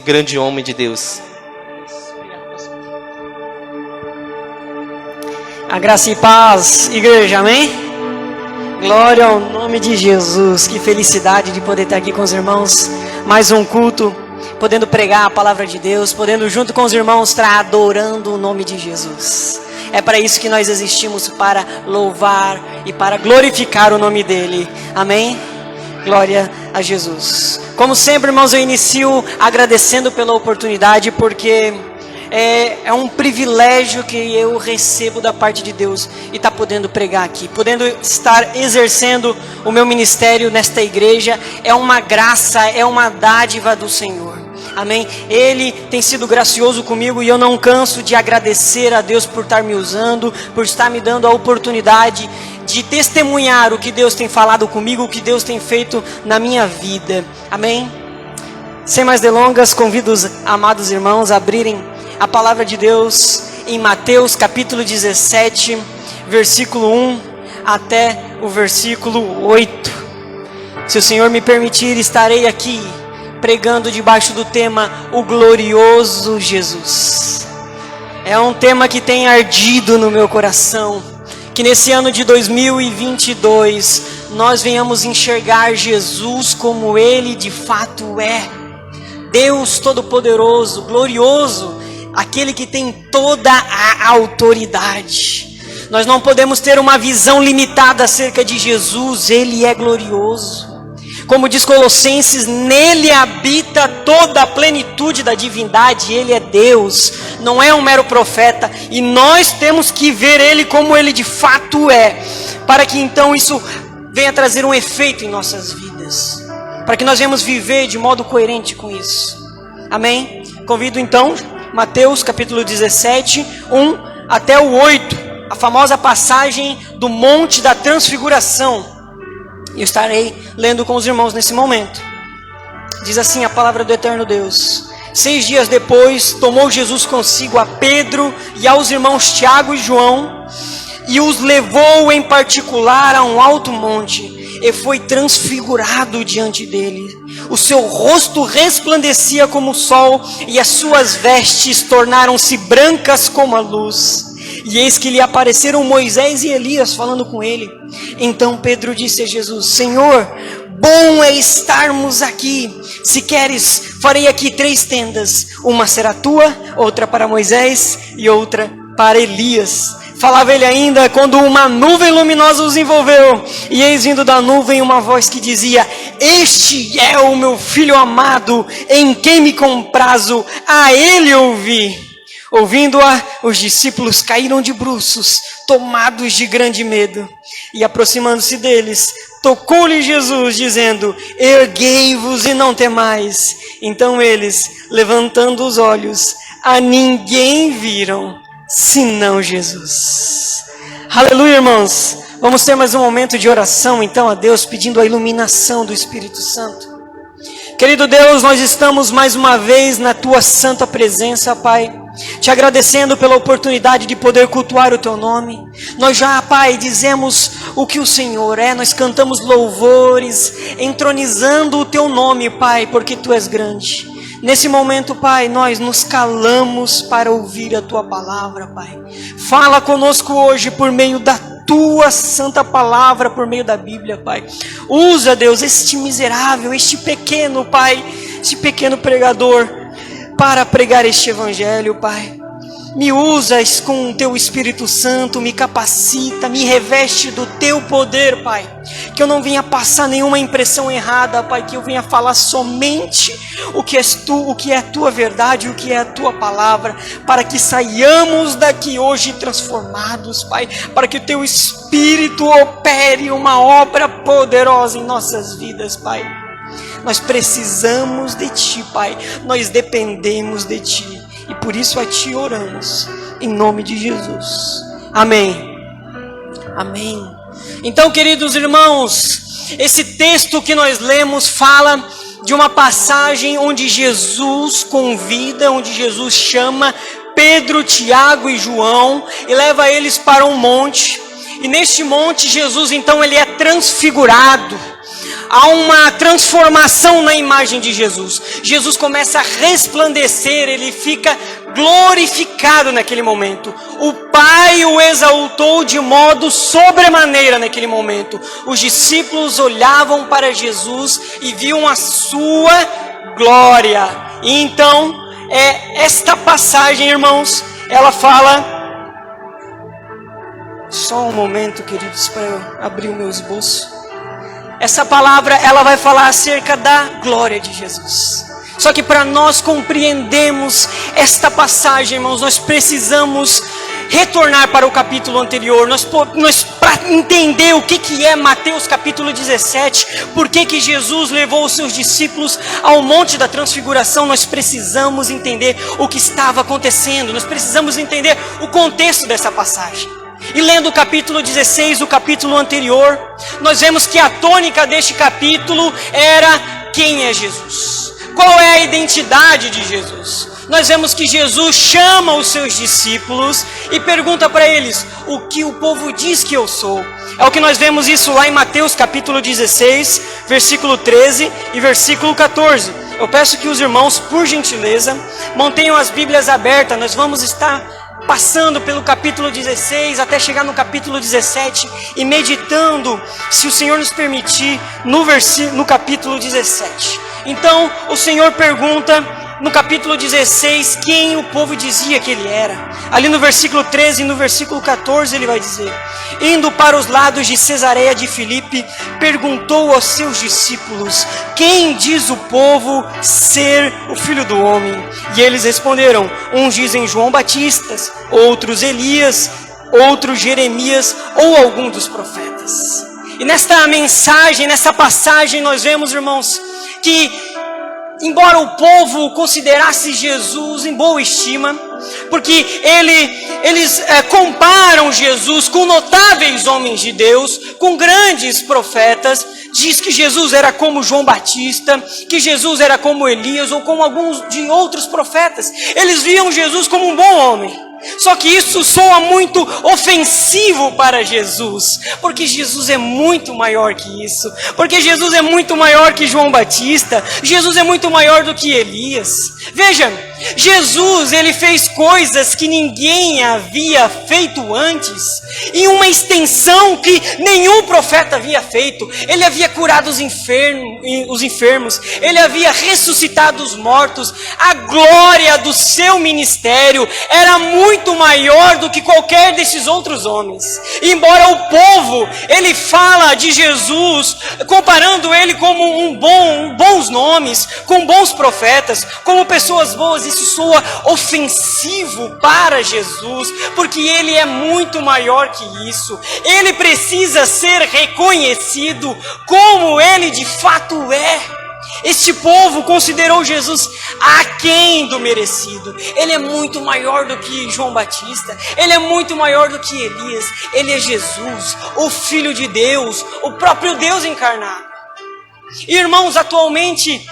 Grande homem de Deus. A graça e paz, igreja, amém? Glória ao nome de Jesus. Que felicidade de poder estar aqui com os irmãos. Mais um culto, podendo pregar a palavra de Deus, podendo junto com os irmãos estar adorando o nome de Jesus. É para isso que nós existimos, para louvar e para glorificar o nome dele. Amém? Glória a Jesus. Como sempre, irmãos, eu inicio agradecendo pela oportunidade, porque é um privilégio que eu recebo da parte de Deus e estar podendo pregar aqui, podendo estar exercendo o meu ministério nesta igreja. É uma graça, é uma dádiva do Senhor. Amém? Ele tem sido gracioso comigo e eu não canso de agradecer a Deus por estar me usando, por estar me dando a oportunidade de testemunhar o que Deus tem falado comigo, o que Deus tem feito na minha vida. Amém? Sem mais delongas, convido os amados irmãos a abrirem a palavra de Deus em Mateus capítulo 17, versículo 1 até o versículo 8. Se o Senhor me permitir, estarei aqui pregando debaixo do tema O Glorioso Jesus. É um tema que tem ardido no meu coração, que nesse ano de 2022 nós venhamos enxergar Jesus como Ele de fato é. Deus Todo-Poderoso, glorioso, aquele que tem toda a autoridade. Nós não podemos ter uma visão limitada acerca de Jesus. Ele é glorioso. Como diz Colossenses, nele habita toda a plenitude da divindade. Ele é Deus, não é um mero profeta. E nós temos que ver Ele como Ele de fato é, para que então isso venha trazer um efeito em nossas vidas, para que nós venhamos viver de modo coerente com isso. Amém? Convido então Mateus capítulo 17, 1 até o 8, a famosa passagem do Monte da Transfiguração. Eu estarei lendo com os irmãos nesse momento. Diz assim a palavra do eterno Deus: 6 dias depois, tomou Jesus consigo a Pedro e aos irmãos Tiago e João, e os levou em particular a um alto monte, e foi transfigurado diante dele. O seu rosto resplandecia como o sol, e as suas vestes tornaram-se brancas como a luz. E eis que lhe apareceram Moisés e Elias falando com ele. Então Pedro disse a Jesus: Senhor, bom é estarmos aqui. Se queres, farei aqui 3 tendas. Uma será tua, outra para Moisés e outra para Elias. Falava ele ainda quando uma nuvem luminosa os envolveu. E eis vindo da nuvem uma voz que dizia: Este é o meu filho amado, em quem me comprazo, a ele ouvi. Ouvindo-a, os discípulos caíram de bruços, tomados de grande medo. E aproximando-se deles, tocou-lhe Jesus, dizendo: Erguei-vos e não temais. Então eles, levantando os olhos, a ninguém viram, senão Jesus. Aleluia, irmãos. Vamos ter mais um momento de oração então a Deus, pedindo a iluminação do Espírito Santo. Querido Deus, nós estamos mais uma vez na Tua santa presença, Pai, te agradecendo pela oportunidade de poder cultuar o Teu nome. Nós já, Pai, dizemos o que o Senhor é, nós cantamos louvores, entronizando o Teu nome, Pai, porque Tu és grande. Nesse momento, Pai, nós nos calamos para ouvir a Tua palavra, Pai. Fala conosco hoje por meio da Tua santa palavra, por meio da Bíblia, Pai. Usa, Deus, este miserável, este pequeno, Pai, este pequeno pregador, para pregar este evangelho, Pai. Me usas com o Teu Espírito Santo, me capacita, me reveste do Teu poder, Pai. Que eu não venha passar nenhuma impressão errada, Pai, que eu venha falar somente o que és Tu, o que é a Tua verdade, o que é a Tua palavra, para que saiamos daqui hoje transformados, Pai, para que o Teu Espírito opere uma obra poderosa em nossas vidas, Pai. Nós precisamos de Ti, Pai, nós dependemos de Ti. E por isso a Ti oramos, em nome de Jesus. Amém. Amém. Então, queridos irmãos, esse texto que nós lemos fala de uma passagem onde Jesus convida, onde Jesus chama Pedro, Tiago e João e leva eles para um monte. E neste monte Jesus então ele é transfigurado. há uma transformação na imagem de Jesus. Jesus começa a resplandecer, ele fica glorificado naquele momento. O Pai o exaltou de modo sobremaneira naquele momento. Os discípulos olhavam para Jesus e viam a sua glória. E então, esta passagem, irmãos, ela fala... Só um momento, queridos, para eu abrir o meu esboço. Essa palavra, ela vai falar acerca da glória de Jesus. Só que para nós compreendermos esta passagem, irmãos, nós precisamos retornar para o capítulo anterior. Nós para entender o que é Mateus capítulo 17, por que Jesus levou os seus discípulos ao Monte da Transfiguração, nós precisamos entender o que estava acontecendo. Nós precisamos entender o contexto dessa passagem. E lendo o capítulo 16, o capítulo anterior, nós vemos que a tônica deste capítulo era: quem é Jesus? Qual é a identidade de Jesus? Nós vemos que Jesus chama os seus discípulos e pergunta para eles: o que o povo diz que eu sou? É o que nós vemos isso lá em Mateus capítulo 16, versículo 13 e versículo 14. Eu peço que os irmãos, por gentileza, mantenham as Bíblias abertas. Nós vamos estar passando pelo capítulo 16 até chegar no capítulo 17 e meditando, se o Senhor nos permitir, no capítulo 17. Então o Senhor pergunta no capítulo 16 quem o povo dizia que ele era. Ali no versículo 13 e no versículo 14 ele vai dizer: indo para os lados de Cesareia de Filipe, perguntou aos seus discípulos: quem diz o povo ser o Filho do Homem? E eles responderam: uns dizem João Batista, outros Elias, outros Jeremias ou algum dos profetas. E nesta mensagem, nessa passagem, nós vemos, irmãos, que embora o povo considerasse Jesus em boa estima, porque eles comparam Jesus com notáveis homens de Deus, com grandes profetas, diz que Jesus era como João Batista, que Jesus era como Elias ou como alguns de outros profetas. Eles viam Jesus como um bom homem. Só que isso soa muito ofensivo para Jesus, porque Jesus é muito maior que isso, porque Jesus é muito maior que João Batista, Jesus é muito maior do que Elias. Veja, Jesus, ele fez coisas que ninguém havia feito antes, em uma extensão que nenhum profeta havia feito. Ele havia curado os enfermos, ele havia ressuscitado os mortos. A glória do seu ministério era muito maior do que qualquer desses outros homens. Embora o povo, ele fala de Jesus, comparando ele como bons nomes, com bons profetas, como pessoas boas, isso soa ofensivo para Jesus, porque ele é muito maior que isso. Ele precisa ser reconhecido como ele de fato é. Este povo considerou Jesus aquém do merecido. Ele é muito maior do que João Batista, ele é muito maior do que Elias. Ele é Jesus, o Filho de Deus, o próprio Deus encarnado. Irmãos, atualmente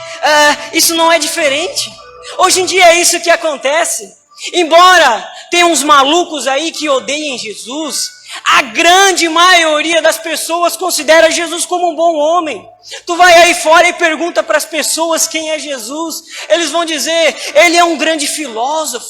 isso não é diferente. Hoje em dia é isso que acontece. Embora tenha uns malucos aí que odeiem Jesus, a grande maioria das pessoas considera Jesus como um bom homem. Tu vai aí fora e pergunta para as pessoas quem é Jesus. Eles vão dizer: ele é um grande filósofo,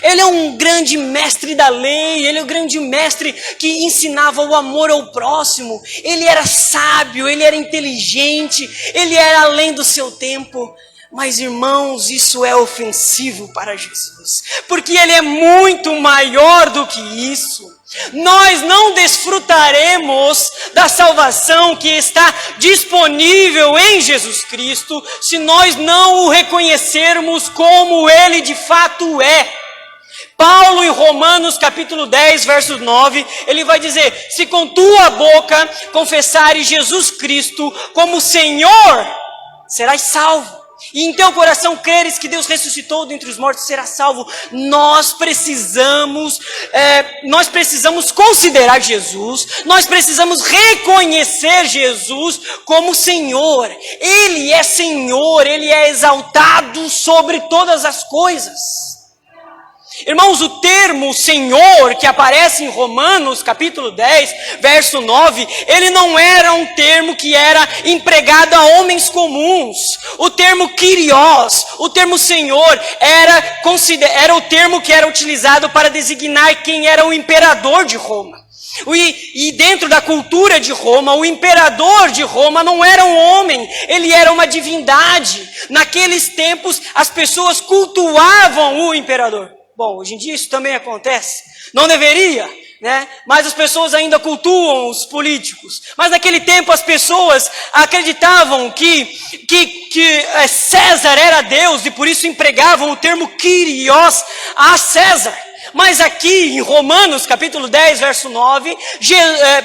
ele é um grande mestre da lei, ele é um grande mestre que ensinava o amor ao próximo. Ele era sábio, ele era inteligente, ele era além do seu tempo. Mas, irmãos, isso é ofensivo para Jesus, porque ele é muito maior do que isso. Nós não desfrutaremos da salvação que está disponível em Jesus Cristo se nós não o reconhecermos como ele de fato é. Paulo em Romanos capítulo 10, verso 9, ele vai dizer: se com tua boca confessares Jesus Cristo como Senhor, serás salvo. E em teu coração creres que Deus ressuscitou dentre os mortos, será salvo. Nós precisamos considerar Jesus, nós precisamos reconhecer Jesus como Senhor. Ele é Senhor, ele é exaltado sobre todas as coisas. Irmãos, o termo Senhor que aparece em Romanos capítulo 10, verso 9, ele não era um termo que era empregado a homens comuns. O termo Kyrios, o termo Senhor, era o termo que era utilizado para designar quem era o imperador de Roma. E dentro da cultura de Roma, o imperador de Roma não era um homem, ele era uma divindade. Naqueles tempos, as pessoas cultuavam o imperador. Bom, hoje em dia isso também acontece. Não deveria, né? Mas as pessoas ainda cultuam os políticos. Mas naquele tempo as pessoas acreditavam que César era Deus e por isso empregavam o termo Kyrios a César. Mas aqui em Romanos capítulo 10, verso 9,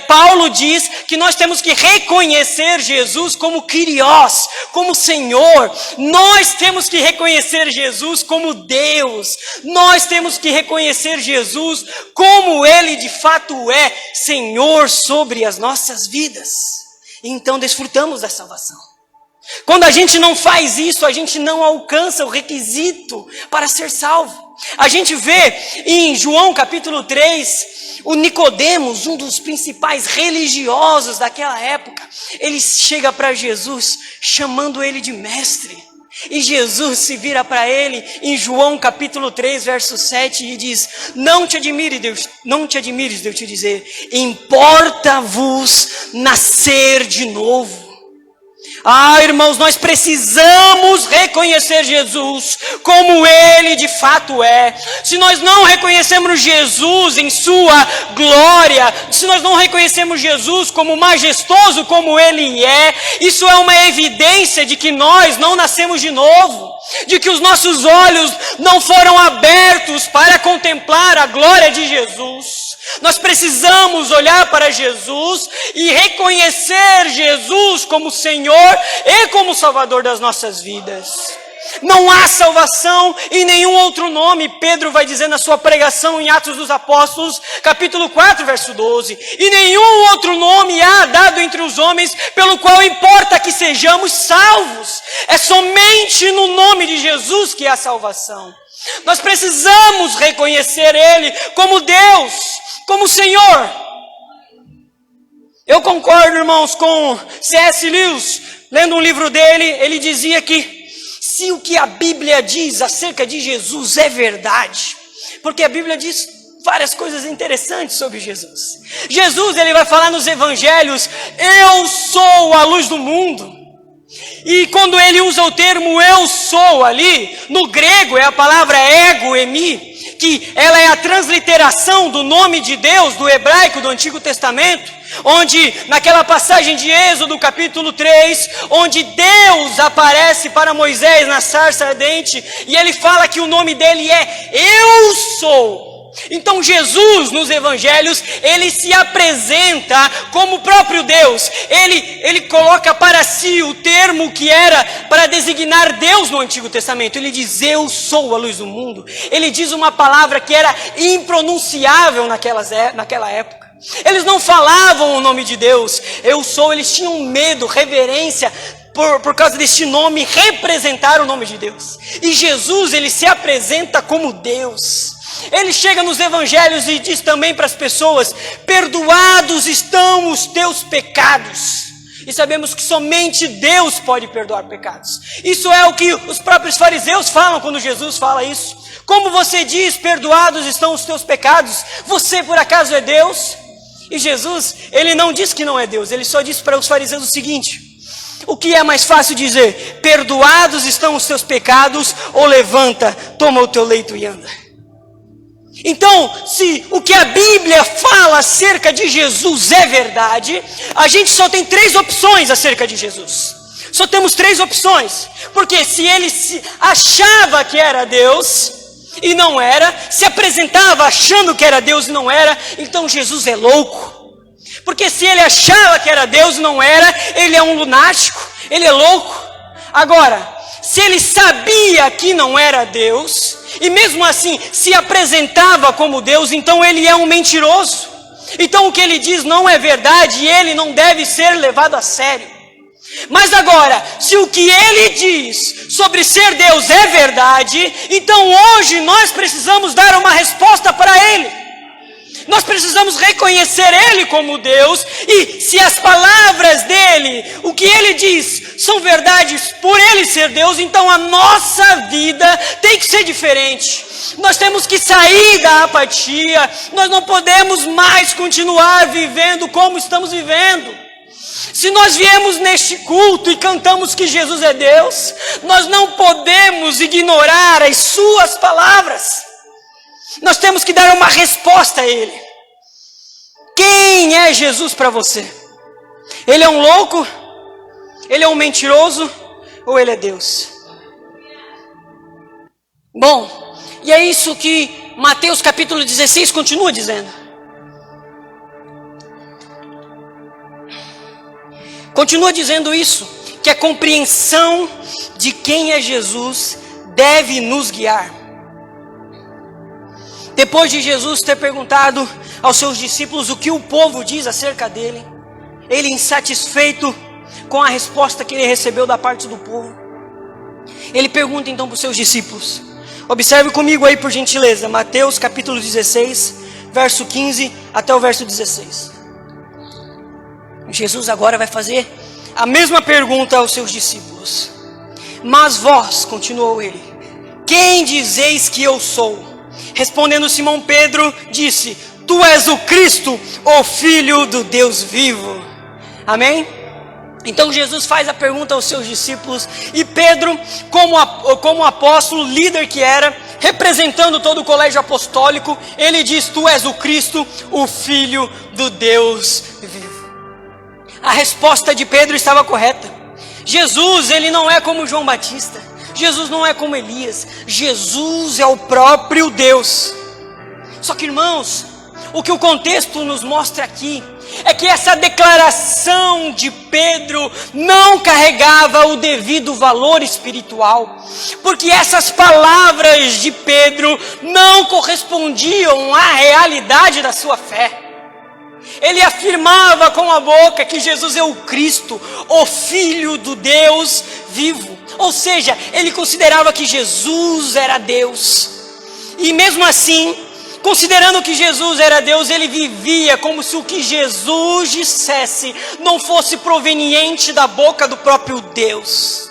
Paulo diz que nós temos que reconhecer Jesus como Kyrios, como Senhor. Nós temos que reconhecer Jesus como Deus. Nós temos que reconhecer Jesus como Ele de fato é Senhor sobre as nossas vidas. Então desfrutamos da salvação. Quando a gente não faz isso, a gente não alcança o requisito para ser salvo. A gente vê em João capítulo 3, o Nicodemos, um dos principais religiosos daquela época, ele chega para Jesus chamando ele de mestre. E Jesus se vira para ele em João capítulo 3, verso 7 e diz: não te admires de eu te dizer, importa-vos nascer de novo. Ah, irmãos, nós precisamos reconhecer Jesus como Ele de fato é. Se nós não reconhecemos Jesus em sua glória, se nós não reconhecemos Jesus como majestoso como Ele é, isso é uma evidência de que nós não nascemos de novo, de que os nossos olhos não foram abertos para contemplar a glória de Jesus. Nós precisamos olhar para Jesus e reconhecer Jesus como Senhor e como Salvador das nossas vidas. Não há salvação em nenhum outro nome, Pedro vai dizer na sua pregação em Atos dos Apóstolos, capítulo 4, verso 12. E nenhum outro nome há dado entre os homens, pelo qual importa que sejamos salvos. É somente no nome de Jesus que há salvação. Nós precisamos reconhecer Ele como Deus, como Senhor. Eu concordo, irmãos, com C.S. Lewis. Lendo um livro dele, ele dizia que se o que a Bíblia diz acerca de Jesus é verdade, porque a Bíblia diz várias coisas interessantes sobre Jesus. Jesus, ele vai falar nos evangelhos: eu sou a luz do mundo. E quando ele usa o termo eu sou ali, no grego é a palavra ego emi, que ela é a transliteração do nome de Deus, do hebraico do Antigo Testamento, onde naquela passagem de Êxodo capítulo 3, onde Deus aparece para Moisés na sarça ardente, e ele fala que o nome dele é eu sou. Então Jesus nos evangelhos, ele se apresenta como o próprio Deus. Ele coloca para si o termo que era para designar Deus no Antigo Testamento. Ele diz: eu sou a luz do mundo. Ele diz uma palavra que era impronunciável naquela época. Eles não falavam o nome de Deus, eu sou. Eles tinham medo, reverência por causa deste nome representar o nome de Deus. E Jesus, ele se apresenta como Deus. Ele chega nos evangelhos e diz também para as pessoas: perdoados estão os teus pecados. E sabemos que somente Deus pode perdoar pecados. Isso é o que os próprios fariseus falam quando Jesus fala isso. Como você diz, perdoados estão os teus pecados, você por acaso é Deus? E Jesus, ele não diz que não é Deus, ele só diz para os fariseus o seguinte: o que é mais fácil dizer, perdoados estão os teus pecados, ou levanta, toma o teu leito e anda? Então, se o que a Bíblia fala acerca de Jesus é verdade, a gente só tem 3 opções acerca de Jesus. Só temos 3 opções. Porque se ele se achava que era Deus e não era, se apresentava achando que era Deus e não era, então Jesus é louco. Porque se ele achava que era Deus e não era, ele é um lunático, ele é louco. Agora, se ele sabia que não era Deus, e mesmo assim se apresentava como Deus, então ele é um mentiroso. Então o que ele diz não é verdade e ele não deve ser levado a sério. Mas agora, se o que ele diz sobre ser Deus é verdade, então hoje nós precisamos dar uma resposta para ele. Nós precisamos reconhecer ele como Deus, e se as palavras dele, o que ele diz, são verdades por ele ser Deus, então a nossa vida tem que ser diferente. Nós temos que sair da apatia, nós não podemos mais continuar vivendo como estamos vivendo. Se nós viemos neste culto e cantamos que Jesus é Deus, nós não podemos ignorar as suas palavras. Nós temos que dar uma resposta a ele. Quem é Jesus para você? Ele é um louco? Ele é um mentiroso? Ou ele é Deus? Bom, e é isso que Mateus capítulo 16 continua dizendo. Continua dizendo isso, que a compreensão de quem é Jesus deve nos guiar. Depois de Jesus ter perguntado aos seus discípulos o que o povo diz acerca dele, ele, insatisfeito com a resposta que ele recebeu da parte do povo, ele pergunta então para os seus discípulos. Observe comigo aí, por gentileza, Mateus capítulo 16, verso 15 até o verso 16. Jesus agora vai fazer a mesma pergunta aos seus discípulos. Mas vós, continuou ele, quem dizeis que eu sou? Respondendo Simão Pedro, disse, tu és o Cristo, o Filho do Deus vivo. Amém? Então Jesus faz a pergunta aos seus discípulos, e Pedro, como apóstolo, líder que era, representando todo o colégio apostólico, ele diz, tu és o Cristo, o Filho do Deus vivo. A resposta de Pedro estava correta. Jesus, ele não é como João Batista. Jesus não é como Elias. Jesus é o próprio Deus. Só que, irmãos, o que o contexto nos mostra aqui é que essa declaração de Pedro não carregava o devido valor espiritual, porque essas palavras de Pedro não correspondiam à realidade da sua fé. Ele afirmava com a boca que Jesus é o Cristo, o Filho do Deus vivo. Ou seja, ele considerava que Jesus era Deus. E mesmo assim, considerando que Jesus era Deus, ele vivia como se o que Jesus dissesse não fosse proveniente da boca do próprio Deus.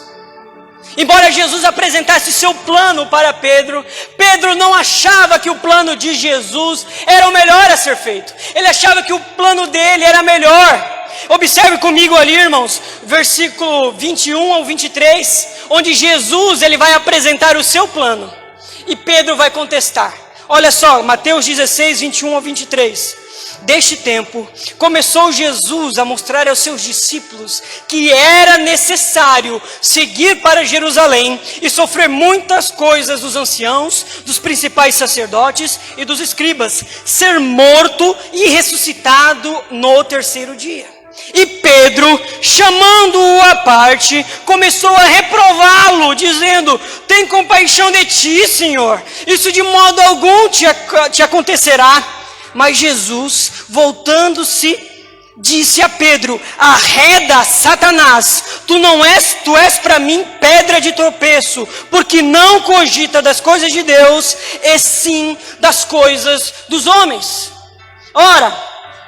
Embora Jesus apresentasse seu plano para Pedro, Pedro não achava que o plano de Jesus era o melhor a ser feito. Ele achava que o plano dele era melhor. Observe comigo ali, irmãos, versículo 21 ao 23, onde Jesus ele vai apresentar o seu plano. E Pedro vai contestar. Olha só, Mateus 16, 21 ao 23. Deste tempo, começou Jesus a mostrar aos seus discípulos que era necessário seguir para Jerusalém e sofrer muitas coisas dos anciãos, dos principais sacerdotes e dos escribas, ser morto e ressuscitado no terceiro dia. E Pedro, chamando-o à parte, começou a reprová-lo, dizendo, tem compaixão de ti, Senhor, isso de modo algum te acontecerá. Mas Jesus, voltando-se, disse a Pedro, arreda, Satanás, tu és para mim pedra de tropeço, porque não cogita das coisas de Deus, e sim das coisas dos homens. Ora,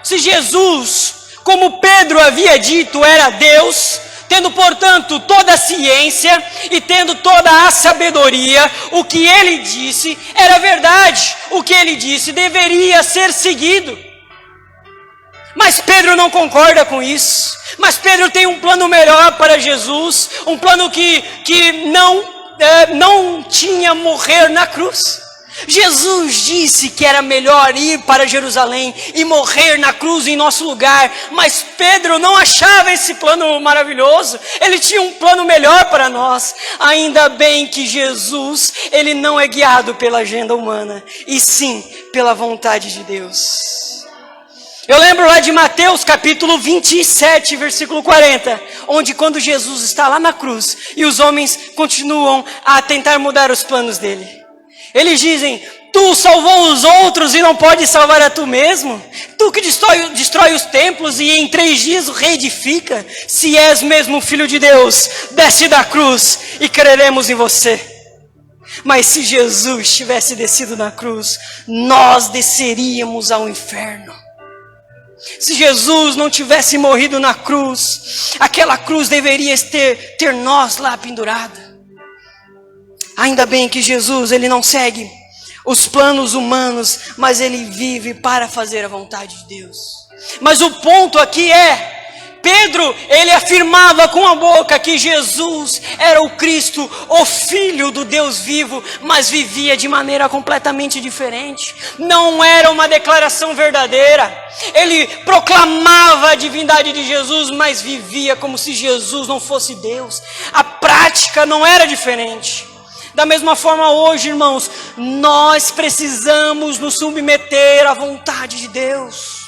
se Jesus, como Pedro havia dito, era Deus, tendo portanto toda a ciência e tendo toda a sabedoria, o que ele disse era verdade, o que ele disse deveria ser seguido. Mas Pedro não concorda com isso. Mas Pedro tem um plano melhor para Jesus, um plano que não tinha morrer na cruz. Jesus disse que era melhor ir para Jerusalém e morrer na cruz em nosso lugar, mas Pedro não achava esse plano maravilhoso. Ele tinha um plano melhor para nós. Ainda bem que Jesus, ele não é guiado pela agenda humana, e sim pela vontade de Deus. Eu lembro lá de Mateus capítulo 27, versículo 40, onde quando Jesus está lá na cruz e os homens continuam a tentar mudar os planos dele, eles dizem, Tu salvou os outros e não pode salvar a tu mesmo? Tu que destrói os templos e em 3 dias o reedifica? Se és mesmo filho de Deus, desce da cruz e creremos em você. Mas se Jesus tivesse descido na cruz, nós desceríamos ao inferno. Se Jesus não tivesse morrido na cruz, aquela cruz deveria ter nós lá pendurada. Ainda bem que Jesus, ele não segue os planos humanos, mas ele vive para fazer a vontade de Deus. Mas o ponto aqui é, Pedro, ele afirmava com a boca que Jesus era o Cristo, o Filho do Deus vivo, mas vivia de maneira completamente diferente. Não era uma declaração verdadeira. Ele proclamava a divindade de Jesus, mas vivia como se Jesus não fosse Deus. A prática não era diferente. Da mesma forma hoje, irmãos, nós precisamos nos submeter à vontade de Deus.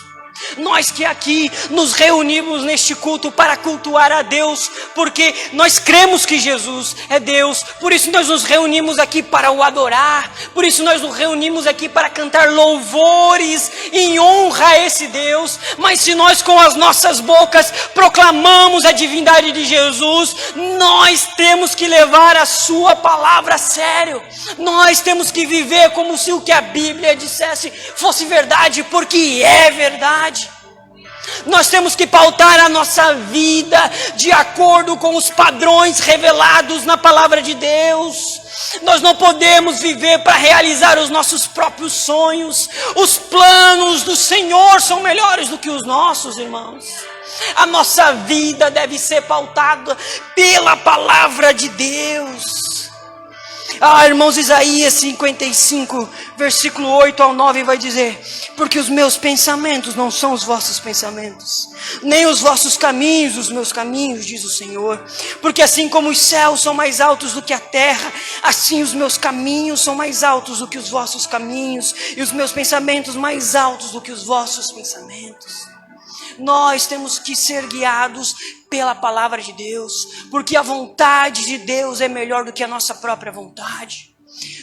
Nós que aqui nos reunimos neste culto para cultuar a Deus, porque nós cremos que Jesus é Deus, por isso nós nos reunimos aqui para o adorar, por isso nós nos reunimos aqui para cantar louvores em honra a esse Deus. Mas se nós com as nossas bocas proclamamos a divindade de Jesus, nós temos que levar a sua palavra a sério. Nós temos que viver como se o que a Bíblia dissesse fosse verdade, porque é verdade. Nós temos que pautar a nossa vida de acordo com os padrões revelados na palavra de Deus. Nós não podemos viver para realizar os nossos próprios sonhos. Os planos do Senhor são melhores do que os nossos, irmãos. A nossa vida deve ser pautada pela palavra de Deus. Irmãos, Isaías 55, versículo 8 ao 9 vai dizer: porque os meus pensamentos não são os vossos pensamentos, nem os vossos caminhos os meus caminhos, diz o Senhor. Porque assim como os céus são mais altos do que a terra, assim os meus caminhos são mais altos do que os vossos caminhos, e os meus pensamentos mais altos do que os vossos pensamentos. Nós temos que ser guiados pela palavra de Deus, porque a vontade de Deus é melhor do que a nossa própria vontade.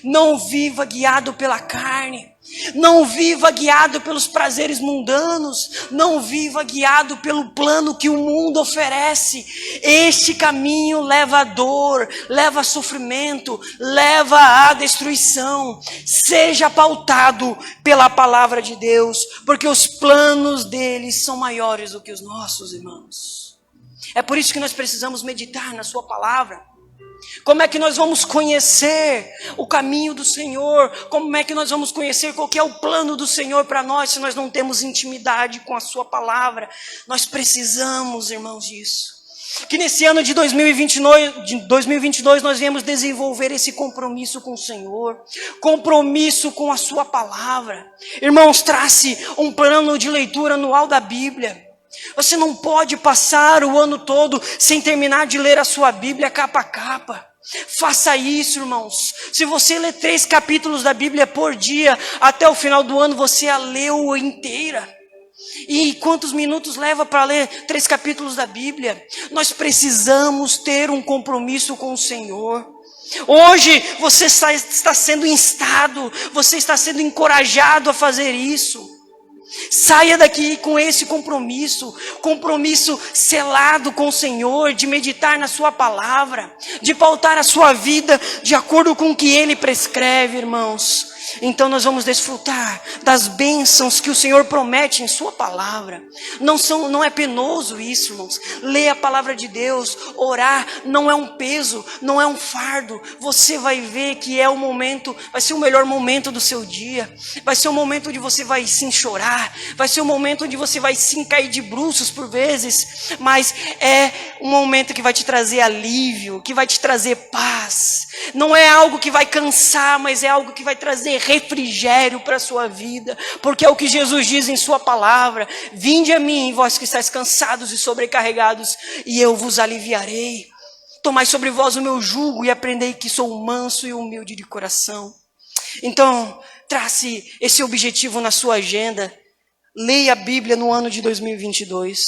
Não viva guiado pela carne, não viva guiado pelos prazeres mundanos, não viva guiado pelo plano que o mundo oferece. Este caminho leva a dor, leva a sofrimento, leva à destruição. Seja pautado pela palavra de Deus, porque os planos deles são maiores do que os nossos, irmãos. É por isso que nós precisamos meditar na sua palavra. Como é que nós vamos conhecer o caminho do Senhor? Como é que nós vamos conhecer qual que é o plano do Senhor para nós, se nós não temos intimidade com a sua palavra? Nós precisamos, irmãos, disso. Que nesse ano de 2022 nós viemos desenvolver esse compromisso com o Senhor, compromisso com a sua palavra. Irmãos, trace um plano de leitura anual da Bíblia. Você não pode passar o ano todo sem terminar de ler a sua Bíblia capa a capa. Faça isso, irmãos. Se você ler 3 capítulos da Bíblia por dia, até o final do ano você a leu inteira. E quantos minutos leva para ler 3 capítulos da Bíblia? Nós precisamos ter um compromisso com o Senhor. Hoje você está sendo instado, você está sendo encorajado a fazer isso. Saia daqui com esse compromisso selado com o Senhor, de meditar na sua palavra, de pautar a sua vida de acordo com o que Ele prescreve, irmãos. Então nós vamos desfrutar das bênçãos que o Senhor promete em sua palavra. Não é penoso isso, irmãos. Ler a palavra de Deus, orar, não é um peso, não é um fardo. Você vai ver que é o momento, vai ser o melhor momento do seu dia. Vai ser o momento onde você vai sim chorar, vai ser o momento onde você vai sim cair de bruços por vezes, mas é um momento que vai te trazer alívio, que vai te trazer paz. Não é algo que vai cansar, mas é algo que vai trazer refrigério para a sua vida, porque é o que Jesus diz em sua palavra: vinde a mim, vós que estáis cansados e sobrecarregados, e eu vos aliviarei. Tomai sobre vós o meu jugo e aprendei que sou manso e humilde de coração. Então, trace esse objetivo na sua agenda. Leia a Bíblia no ano de 2022.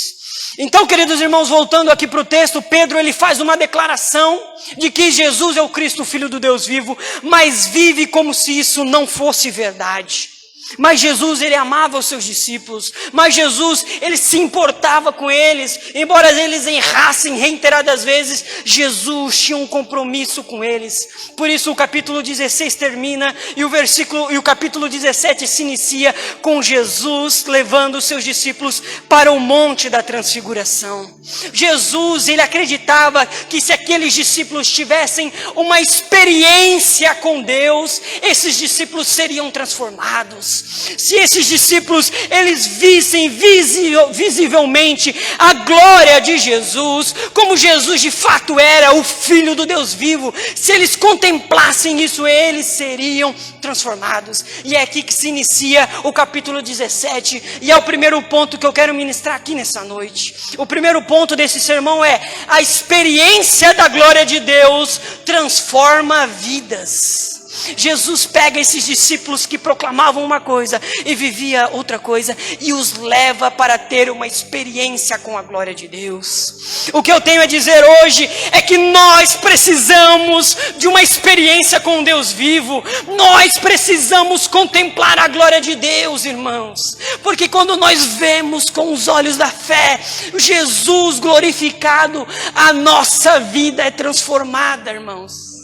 Então, queridos irmãos, voltando aqui para o texto, Pedro ele faz uma declaração de que Jesus é o Cristo, Filho do Deus vivo, mas vive como se isso não fosse verdade. Mas Jesus, ele amava os seus discípulos, mas Jesus, ele se importava com eles, embora eles errassem reiteradas vezes, Jesus tinha um compromisso com eles. Por isso o capítulo 16 termina e o capítulo 17 se inicia com Jesus levando os seus discípulos para o monte da transfiguração. Jesus, ele acreditava que se aqueles discípulos tivessem uma experiência com Deus, esses discípulos seriam transformados. Se esses discípulos, eles vissem visivelmente a glória de Jesus, como Jesus de fato era o Filho do Deus vivo, se eles contemplassem isso, eles seriam transformados. E é aqui que se inicia o capítulo 17, e é o primeiro ponto que eu quero ministrar aqui nessa noite. O primeiro ponto desse sermão é: a experiência da glória de Deus transforma vidas. Jesus pega esses discípulos que proclamavam uma coisa e vivia outra coisa e os leva para ter uma experiência com a glória de Deus. O que eu tenho a dizer hoje é que nós precisamos de uma experiência com Deus vivo. Nós precisamos contemplar a glória de Deus, irmãos. Porque quando nós vemos com os olhos da fé Jesus glorificado, a nossa vida é transformada, irmãos.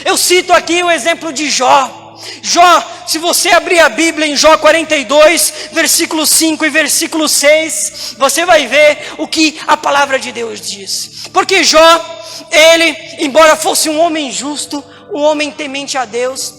Eu cito aqui o exemplo de Jó. Jó, se você abrir a Bíblia em Jó 42, versículo 5 e versículo 6, você vai ver o que a palavra de Deus diz. Porque Jó, ele, embora fosse um homem justo, um homem temente a Deus,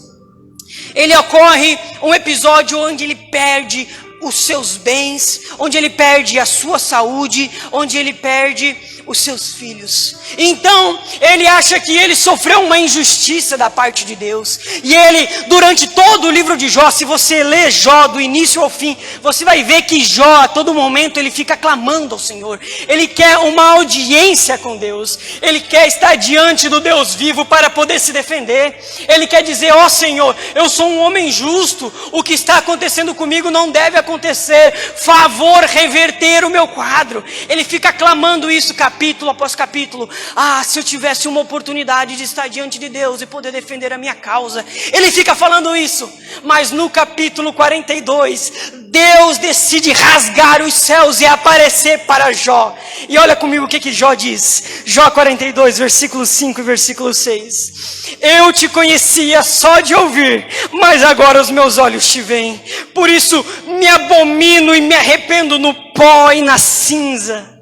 ele ocorre um episódio onde ele perde os seus bens, onde ele perde a sua saúde, onde ele perde os seus filhos. Então, ele acha que ele sofreu uma injustiça da parte de Deus. E ele, durante todo o livro de Jó, se você ler Jó do início ao fim, você vai ver que Jó, a todo momento, ele fica clamando ao Senhor. Ele quer uma audiência com Deus. Ele quer estar diante do Deus vivo para poder se defender. Ele quer dizer: ó Senhor, eu sou um homem justo. O que está acontecendo comigo não deve acontecer. Favor reverter o meu quadro. Ele fica clamando isso capítulo após capítulo. Ah, se eu tivesse uma oportunidade de estar diante de Deus e poder defender a minha causa. Ele fica falando isso. Mas no capítulo 42, Deus decide rasgar os céus e aparecer para Jó. E olha comigo o que Jó diz. Jó 42, versículo 5 e versículo 6. Eu te conhecia só de ouvir, mas agora os meus olhos te veem. Por isso me abomino e me arrependo no pó e na cinza.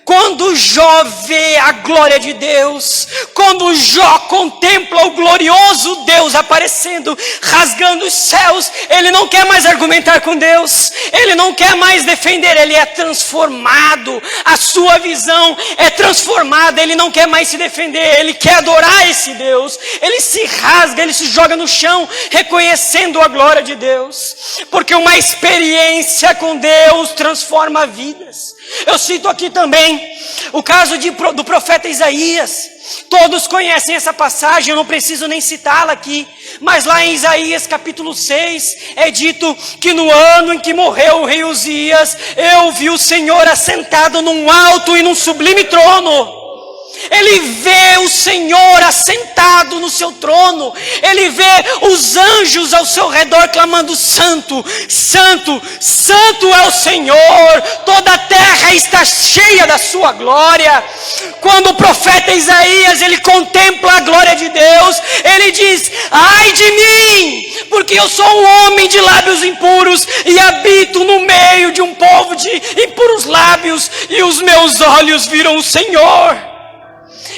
Quando Jó vê a glória de Deus, quando Jó contempla o glorioso Deus aparecendo, rasgando os céus, ele não quer mais argumentar com Deus, ele não quer mais defender, ele é transformado, a sua visão é transformada, ele não quer mais se defender, ele quer adorar esse Deus, ele se rasga, ele se joga no chão, reconhecendo a glória de Deus, porque uma experiência com Deus transforma vidas. Eu cito aqui também o caso do profeta Isaías. Todos conhecem essa passagem, eu não preciso nem citá-la aqui. Mas lá em Isaías capítulo 6, é dito que no ano em que morreu o rei Uzias, eu vi o Senhor assentado num alto e num sublime trono. Ele vê o Senhor assentado no seu trono. Ele vê os anjos ao seu redor clamando: Santo, Santo, Santo é o Senhor. Toda a terra está cheia da sua glória. Quando o profeta Isaías, ele contempla a glória de Deus, ele diz: ai de mim, porque eu sou um homem de lábios impuros e habito no meio de um povo de impuros lábios, e os meus olhos viram o Senhor.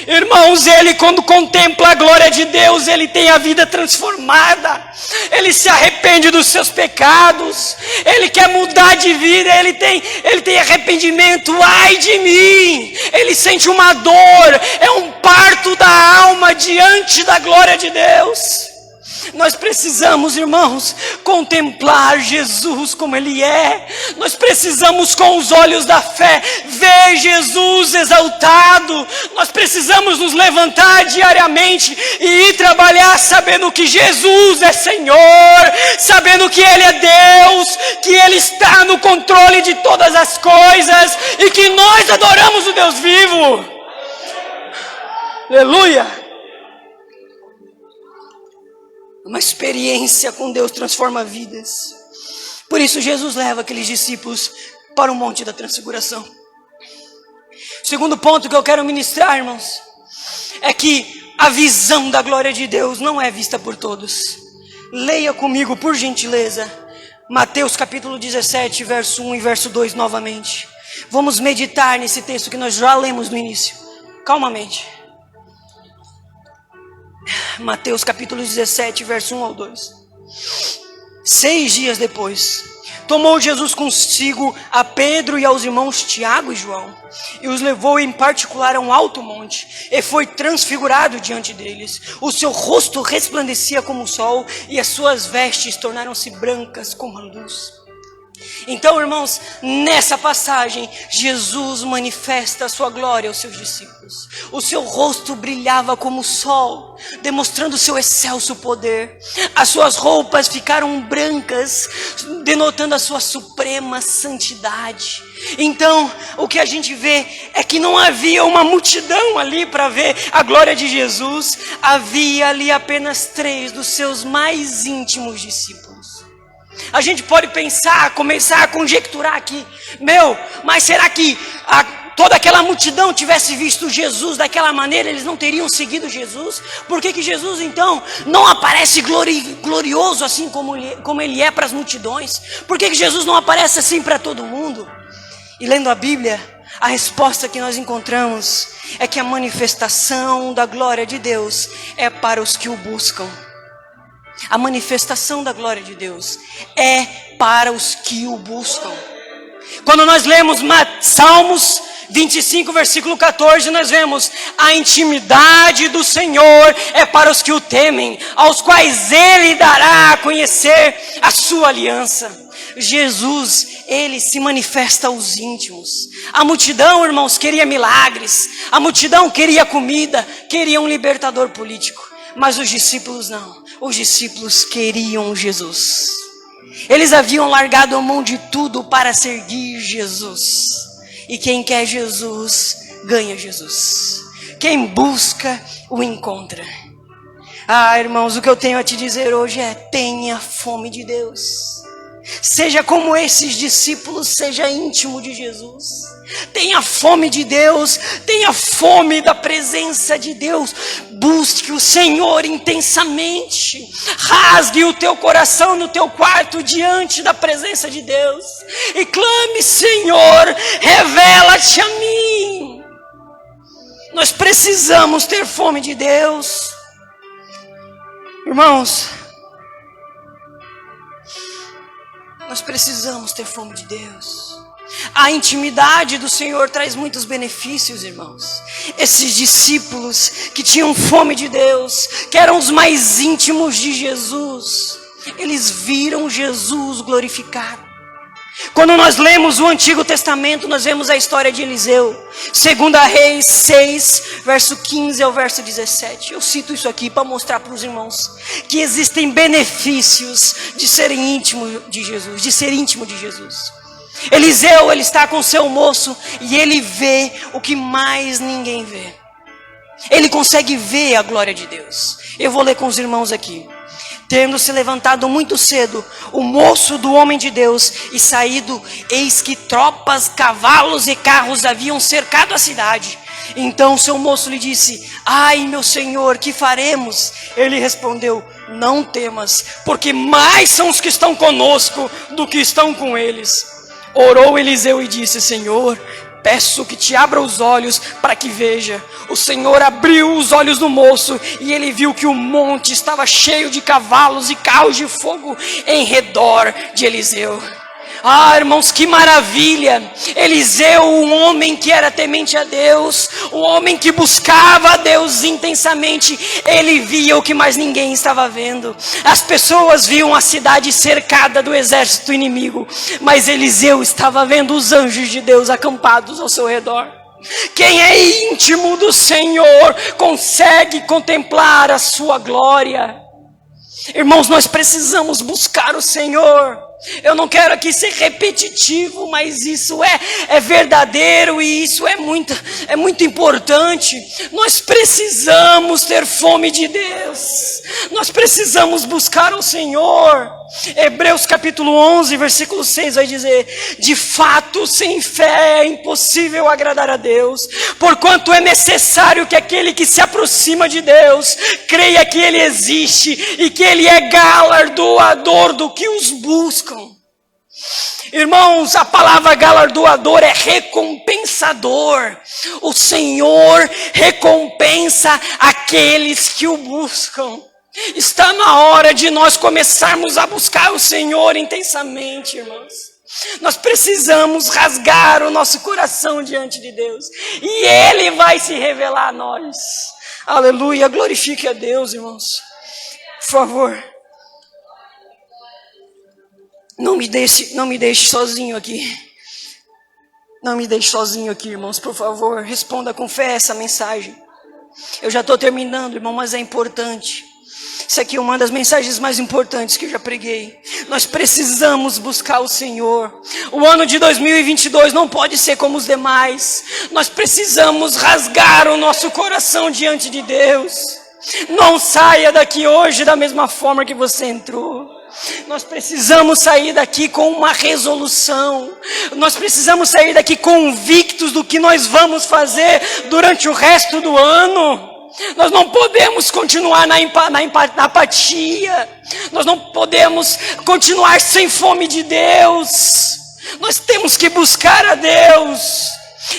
Irmãos, ele quando contempla a glória de Deus, ele tem a vida transformada, ele se arrepende dos seus pecados, ele quer mudar de vida, ele tem arrependimento. Ai de mim, ele sente uma dor, é um parto da alma diante da glória de Deus. Nós precisamos, irmãos, contemplar Jesus como Ele é. Nós precisamos, com os olhos da fé, ver Jesus exaltado. Nós precisamos nos levantar diariamente e ir trabalhar sabendo que Jesus é Senhor, sabendo que Ele é Deus, que Ele está no controle de todas as coisas e que nós adoramos o Deus vivo. Aleluia! Uma experiência com Deus transforma vidas. Por isso Jesus leva aqueles discípulos para o Monte da Transfiguração. O segundo ponto que eu quero ministrar, irmãos, é que a visão da glória de Deus não é vista por todos. Leia comigo, por gentileza, Mateus capítulo 17, verso 1 e verso 2 novamente. Vamos meditar nesse texto que nós já lemos no início. Calmamente. Mateus capítulo 17, verso 1 ao 2. 6 dias depois, tomou Jesus consigo a Pedro e aos irmãos Tiago e João, e os levou em particular a um alto monte, e foi transfigurado diante deles. O seu rosto resplandecia como o sol, e as suas vestes tornaram-se brancas como a luz. Então, irmãos, nessa passagem, Jesus manifesta a sua glória aos seus discípulos. O seu rosto brilhava como o sol, demonstrando o seu excelso poder. As suas roupas ficaram brancas, denotando a sua suprema santidade. Então, o que a gente vê é que não havia uma multidão ali para ver a glória de Jesus. Havia ali apenas 3 dos seus mais íntimos discípulos. A gente pode pensar, começar a conjecturar aqui, mas será que toda aquela multidão tivesse visto Jesus daquela maneira, eles não teriam seguido Jesus? Por que Jesus então não aparece glorioso assim como ele é para as multidões? Por que Jesus não aparece assim para todo mundo? E lendo a Bíblia, a resposta que nós encontramos é que a manifestação da glória de Deus é para os que o buscam. A manifestação da glória de Deus é para os que o buscam. Quando nós lemos Salmos 25, versículo 14, nós vemos: a intimidade do Senhor é para os que o temem, aos quais Ele dará a conhecer a sua aliança. Jesus, Ele se manifesta aos íntimos. A multidão, irmãos, queria milagres. A multidão queria comida, queria um libertador político. Mas os discípulos não. Os discípulos queriam Jesus. Eles haviam largado a mão de tudo para seguir Jesus. E quem quer Jesus, ganha Jesus. Quem busca, o encontra. Irmãos, o que eu tenho a te dizer hoje é: tenha fome de Deus. Seja como esses discípulos, seja íntimo de Jesus. Tenha fome de Deus, tenha fome da presença de Deus. Busque o Senhor intensamente. Rasgue o teu coração no teu quarto diante da presença de Deus e clame: Senhor, revela-te a mim. Nós precisamos ter fome de Deus. Irmãos, nós precisamos ter fome de Deus. A intimidade do Senhor traz muitos benefícios, irmãos. Esses discípulos que tinham fome de Deus, que eram os mais íntimos de Jesus, eles viram Jesus glorificado. Quando nós lemos o Antigo Testamento, nós vemos a história de Eliseu. 2 Reis 6, verso 15 ao verso 17. Eu cito isso aqui para mostrar para os irmãos que existem benefícios de serem íntimo de Jesus, de ser íntimo de Jesus. Eliseu, ele está com seu moço e ele vê o que mais ninguém vê. Ele consegue ver a glória de Deus. Eu vou ler com os irmãos aqui. Tendo se levantado muito cedo o moço do homem de Deus e saído, eis que tropas, cavalos e carros haviam cercado a cidade. Então seu moço lhe disse: ai, meu senhor, que faremos? Ele respondeu: não temas, porque mais são os que estão conosco do que estão com eles. Orou Eliseu e disse: Senhor, peço que te abra os olhos para que veja. O Senhor abriu os olhos do moço e ele viu que o monte estava cheio de cavalos e carros de fogo em redor de Eliseu. Ah, irmãos, que maravilha! Eliseu, um homem que era temente a Deus, um homem que buscava a Deus intensamente, ele via o que mais ninguém estava vendo. As pessoas viam a cidade cercada do exército inimigo, mas Eliseu estava vendo os anjos de Deus acampados ao seu redor. Quem é íntimo do Senhor consegue contemplar a sua glória. Irmãos, nós precisamos buscar o Senhor. Eu não quero aqui ser repetitivo, mas isso é verdadeiro e isso é muito importante. Nós precisamos ter fome de Deus. Nós precisamos buscar o Senhor. Hebreus capítulo 11, versículo 6 vai dizer: de fato, sem fé é impossível agradar a Deus, porquanto é necessário que aquele que se aproxima de Deus creia que Ele existe e que Ele é galardoador do que os buscam. Irmãos, a palavra galardoador é recompensador. O Senhor recompensa aqueles que o buscam. Está na hora de nós começarmos a buscar o Senhor intensamente, irmãos. Nós precisamos rasgar o nosso coração diante de Deus, e Ele vai se revelar a nós. Aleluia, glorifique a Deus, irmãos. Por favor, não me deixe sozinho aqui. Não me deixe sozinho aqui, irmãos, por favor. Responda com fé essa mensagem. Eu já estou terminando, irmão, mas é importante. Isso aqui é uma das mensagens mais importantes que eu já preguei. Nós precisamos buscar o Senhor. O ano de 2022 não pode ser como os demais. Nós precisamos rasgar o nosso coração diante de Deus. Não saia daqui hoje da mesma forma que você entrou. Nós precisamos sair daqui com uma resolução. Nós precisamos sair daqui convictos do que nós vamos fazer durante o resto do ano. Nós não podemos continuar na apatia. Nós não podemos continuar sem fome de Deus. Nós temos que buscar a Deus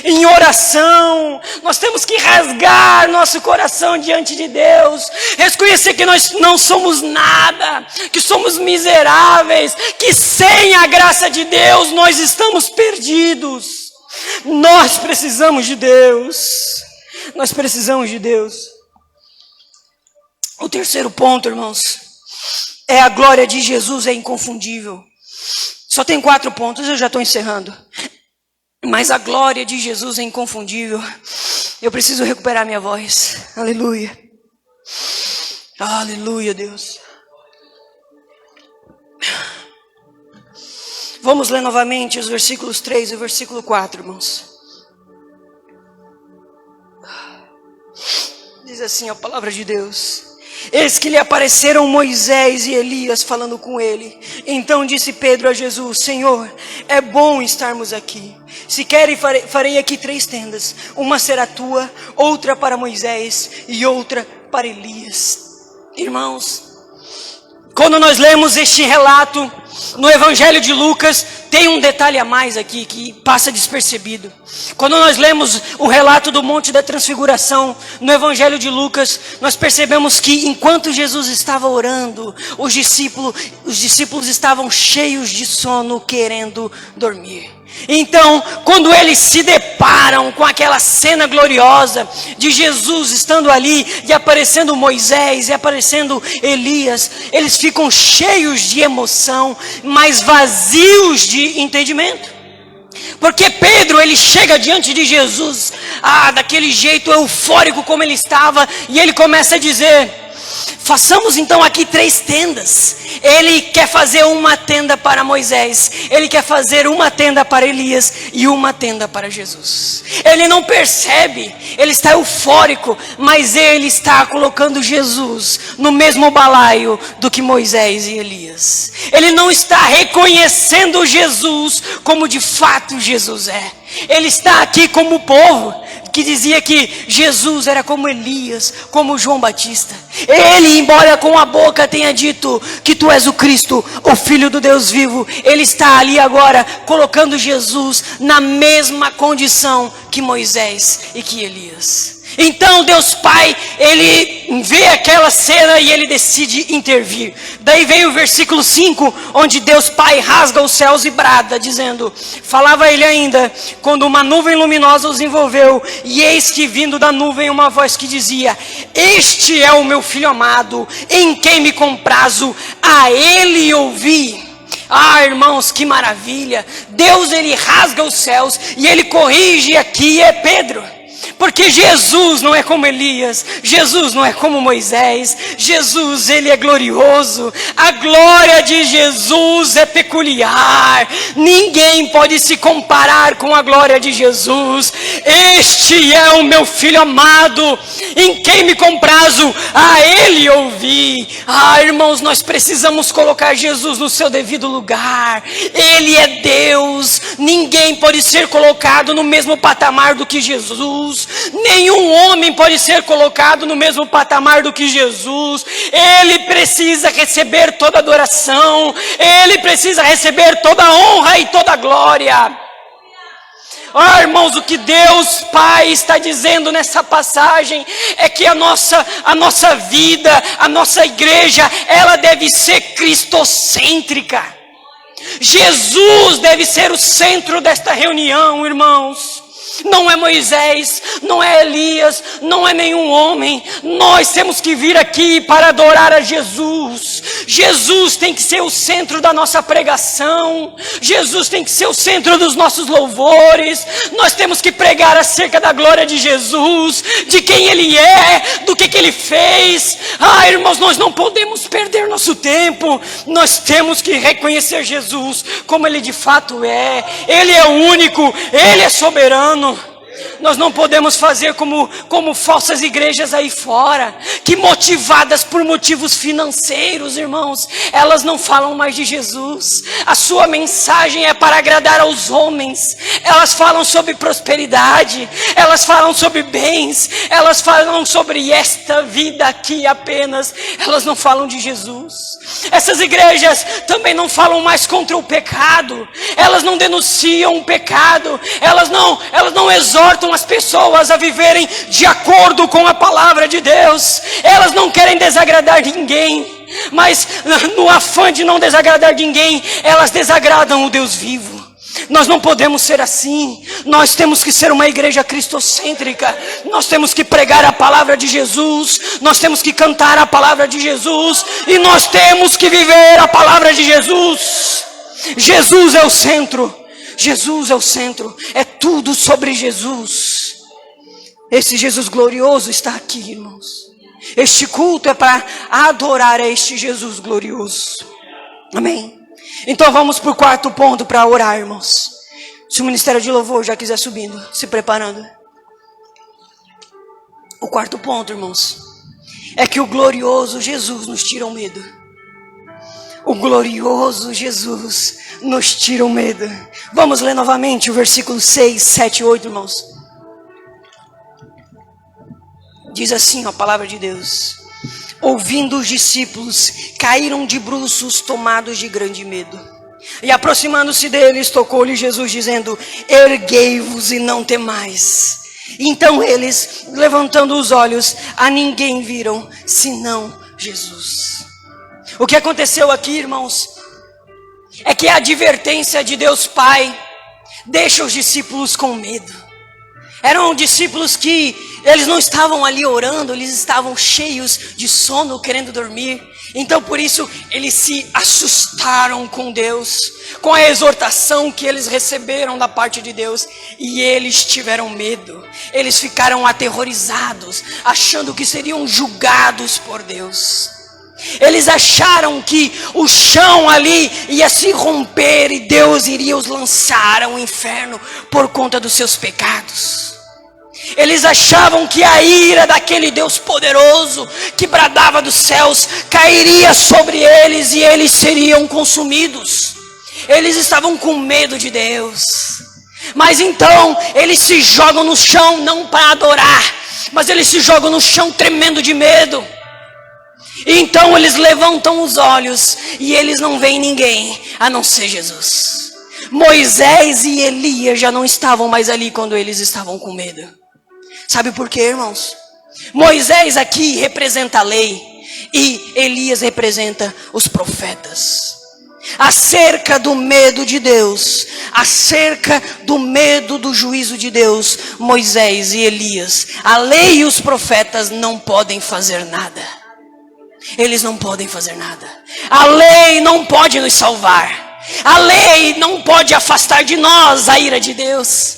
em oração. Nós temos que rasgar nosso coração diante de Deus, reconhecer que nós não somos nada, que somos miseráveis, que sem a graça de Deus nós estamos perdidos. Nós precisamos de Deus. Nós precisamos de Deus. O terceiro ponto, irmãos, é a glória de Jesus é inconfundível. Só tem 4 pontos, eu já estou encerrando. Mas a glória de Jesus é inconfundível. Eu preciso recuperar minha voz. Aleluia. Aleluia, Deus. Vamos ler novamente os versículos 3 e o versículo 4, irmãos. Diz assim a palavra de Deus: eis que lhe apareceram Moisés e Elias falando com ele. Então disse Pedro a Jesus: Senhor, é bom estarmos aqui. Se querem, farei aqui 3 tendas. Uma será tua, outra para Moisés e outra para Elias. Irmãos, quando nós lemos este relato no Evangelho de Lucas, tem um detalhe a mais aqui que passa despercebido. Quando nós lemos o relato do Monte da Transfiguração no Evangelho de Lucas, nós percebemos que enquanto Jesus estava orando, os discípulos estavam cheios de sono, querendo dormir. Então, quando eles se deparam com aquela cena gloriosa de Jesus estando ali e aparecendo Moisés e aparecendo Elias, eles ficam cheios de emoção, mas vazios de entendimento. Porque Pedro, ele chega diante de Jesus, daquele jeito eufórico como ele estava, e ele começa a dizer: façamos então aqui 3 tendas. Ele quer fazer uma tenda para Moisés, ele quer fazer uma tenda para Elias e uma tenda para Jesus. Ele não percebe, ele está eufórico, mas ele está colocando Jesus no mesmo balaio do que Moisés e Elias. Ele não está reconhecendo Jesus como de fato Jesus é. Ele está aqui como o povo que dizia que Jesus era como Elias, como João Batista. Ele, embora com a boca tenha dito que tu és o Cristo, o Filho do Deus vivo, ele está ali agora colocando Jesus na mesma condição que Moisés e que Elias. Então Deus Pai, ele vê aquela cena e ele decide intervir. Daí vem o versículo 5, onde Deus Pai rasga os céus e brada, dizendo: falava ele ainda, quando uma nuvem luminosa os envolveu, e eis que vindo da nuvem uma voz que dizia: este é o meu filho amado, em quem me comprazo, a ele ouvi. Ah, irmãos, que maravilha! Deus, ele rasga os céus e ele corrige aqui, é Pedro. Porque Jesus não é como Elias, Jesus não é como Moisés, Jesus, ele é glorioso, a glória de Jesus é peculiar, ninguém pode se comparar com a glória de Jesus. Este é o meu filho amado, em quem me comprazo, a ele ouvi. Ah, irmãos, nós precisamos colocar Jesus no seu devido lugar, ele é Deus, ninguém pode ser colocado no mesmo patamar do que Jesus. Nenhum homem pode ser colocado no mesmo patamar do que Jesus. Ele precisa receber toda adoração, ele precisa receber toda honra e toda glória. Ah, irmãos, o que Deus Pai está dizendo nessa passagem é que a nossa vida, a nossa igreja, ela deve ser cristocêntrica. Jesus deve ser o centro desta reunião, irmãos. Não é Moisés, não é Elias, não é nenhum homem. Nós temos que vir aqui para adorar a Jesus. Jesus tem que ser o centro da nossa pregação. Jesus tem que ser o centro dos nossos louvores. Nós temos que pregar acerca da glória de Jesus, de quem Ele é, do que Ele fez. Ah, irmãos, nós não podemos perder nosso tempo. Nós temos que reconhecer Jesus como Ele de fato é. Ele é único, Ele é soberano. Nós não podemos fazer como falsas igrejas aí fora, que motivadas por motivos financeiros, irmãos, elas não falam mais de Jesus. A sua mensagem é para agradar aos homens. Elas falam sobre prosperidade, elas falam sobre bens, elas falam sobre esta vida aqui apenas. Elas não falam de Jesus. Essas igrejas também não falam mais contra o pecado. Elas não denunciam o pecado. Elas não exortam as pessoas a viverem de acordo com a palavra de Deus. Elas não querem desagradar ninguém, mas no afã de não desagradar ninguém, elas desagradam o Deus vivo. Nós não podemos ser assim. Nós temos que ser uma igreja cristocêntrica. Nós temos que pregar a palavra de Jesus. Nós temos que cantar a palavra de Jesus. E nós temos que viver a palavra de Jesus. Jesus é o centro. Jesus é o centro. É tudo sobre Jesus. Esse Jesus glorioso está aqui, irmãos. Este culto é para adorar a este Jesus glorioso. Amém. Então vamos para o quarto ponto para orar, irmãos. Se o ministério de louvor já quiser subindo, se preparando. O quarto ponto, irmãos, é que o glorioso Jesus nos tira o medo. O glorioso Jesus nos tira o medo. Vamos ler novamente o versículo 6, 7 e 8, irmãos. Diz assim a palavra de Deus: ouvindo os discípulos, caíram de bruços, tomados de grande medo. E aproximando-se deles, tocou-lhe Jesus, dizendo: erguei-vos e não temais. Então eles, levantando os olhos, a ninguém viram, senão Jesus. O que aconteceu aqui, irmãos, é que a advertência de Deus Pai deixa os discípulos com medo. Eram discípulos que eles não estavam ali orando, eles estavam cheios de sono, querendo dormir. Então por isso eles se assustaram com Deus, com a exortação que eles receberam da parte de Deus. E eles tiveram medo, eles ficaram aterrorizados, achando que seriam julgados por Deus. Eles acharam que o chão ali ia se romper e Deus iria os lançar ao inferno por conta dos seus pecados. Eles achavam que a ira daquele Deus poderoso que bradava dos céus cairia sobre eles e eles seriam consumidos. Eles estavam com medo de Deus. Mas então eles se jogam no chão não para adorar, mas eles se jogam no chão tremendo de medo. Então eles levantam os olhos e eles não veem ninguém a não ser Jesus. Moisés e Elias já não estavam mais ali quando eles estavam com medo. Sabe por quê, irmãos? Moisés aqui representa a lei e Elias representa os profetas. Acerca do medo de Deus, acerca do medo do juízo de Deus, Moisés e Elias, a lei e os profetas não podem fazer nada. Eles não podem fazer nada. A lei não pode nos salvar. A lei não pode afastar de nós a ira de Deus.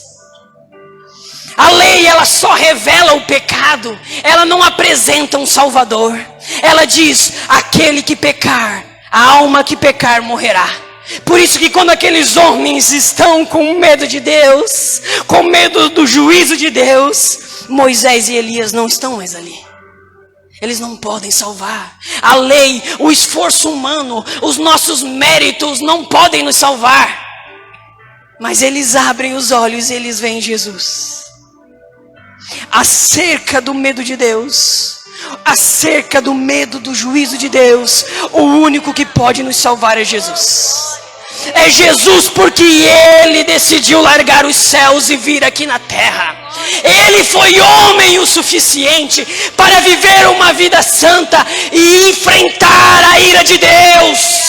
A lei, ela só revela o pecado. Ela não apresenta um salvador. Ela diz, aquele que pecar, a alma que pecar morrerá. Por isso que quando aqueles homens estão com medo de Deus, com medo do juízo de Deus, Moisés e Elias não estão mais ali. Eles não podem salvar. A lei, o esforço humano, os nossos méritos não podem nos salvar. Mas eles abrem os olhos e eles veem Jesus. Acerca do medo de Deus, acerca do medo do juízo de Deus, o único que pode nos salvar é Jesus. É Jesus, porque Ele decidiu largar os céus e vir aqui na terra. Ele foi homem o suficiente para viver uma vida santa e enfrentar a ira de Deus.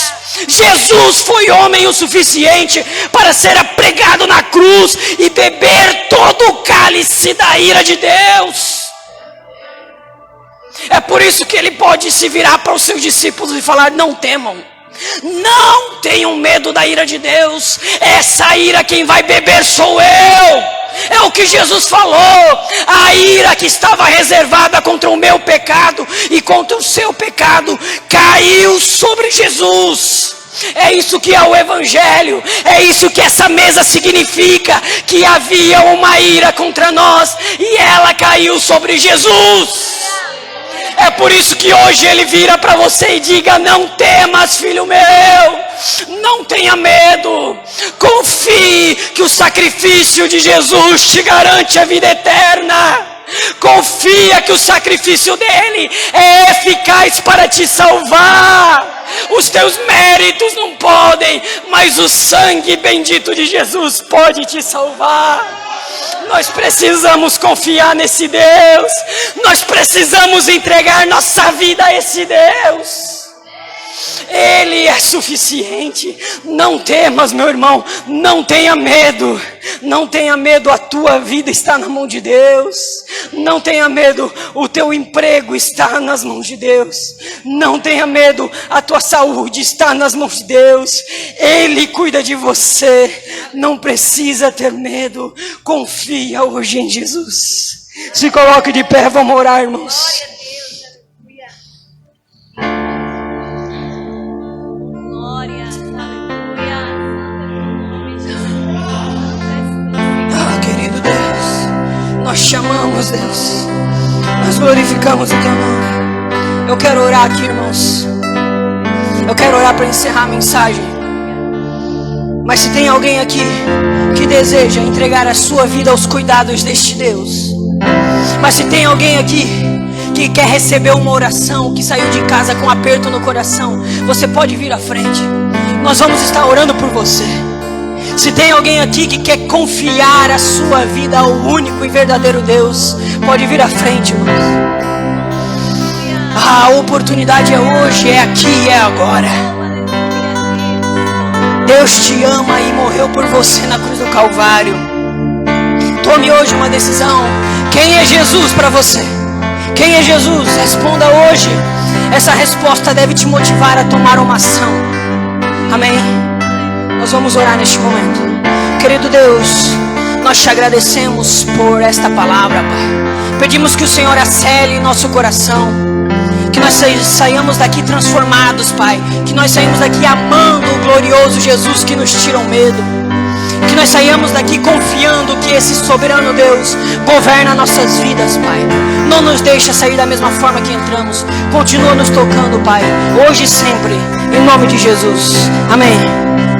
Jesus foi homem o suficiente para ser apregado na cruz e beber todo o cálice da ira de Deus. É por isso que ele pode se virar para os seus discípulos e falar, não temam. Não tenham medo da ira de Deus. Essa ira quem vai beber sou eu. É o que Jesus falou. A ira que estava reservada contra o meu pecado e contra o seu pecado caiu sobre Jesus. É isso que é o Evangelho. É isso que essa mesa significa. Que havia uma ira contra nós e ela caiu sobre Jesus. É por isso que hoje ele vira para você e diga, não temas, filho meu, não tenha medo, confie que o sacrifício de Jesus te garante a vida eterna. Confia que o sacrifício dele é eficaz para te salvar. Os teus méritos não podem, mas o sangue bendito de Jesus pode te salvar. Nós precisamos confiar nesse Deus. Nós precisamos entregar nossa vida a esse Deus. Ele é suficiente. Não temas, meu irmão. Não tenha medo. Não tenha medo, a tua vida está na mão de Deus. Não tenha medo, o teu emprego está nas mãos de Deus. Não tenha medo, a tua saúde está nas mãos de Deus. Ele cuida de você. Não precisa ter medo. Confia hoje em Jesus. Se coloque de pé, vamos orar, irmãos. Nós chamamos, Deus. Nós glorificamos o teu nome. Eu quero orar aqui, irmãos. Eu quero orar para encerrar a mensagem. Mas se tem alguém aqui que deseja entregar a sua vida aos cuidados deste Deus, mas se tem alguém aqui que quer receber uma oração, que saiu de casa com um aperto no coração, você pode vir à frente. Nós vamos estar orando por você. Se tem alguém aqui que quer confiar a sua vida ao único e verdadeiro Deus, pode vir à frente, irmãos. A oportunidade é hoje, é aqui, é agora. Deus te ama e morreu por você na cruz do Calvário. Tome hoje uma decisão. Quem é Jesus para você? Quem é Jesus? Responda hoje. Essa resposta deve te motivar a tomar uma ação. Amém? Nós vamos orar neste momento. Querido Deus, nós te agradecemos por esta palavra, Pai. Pedimos que o Senhor acele nosso coração, que nós saiamos daqui transformados, Pai. Que nós saímos daqui amando o glorioso Jesus que nos tira o medo. Que nós saíamos daqui confiando que esse soberano Deus governa nossas vidas, Pai. Não nos deixa sair da mesma forma que entramos. Continua nos tocando, Pai, hoje e sempre, em nome de Jesus. Amém.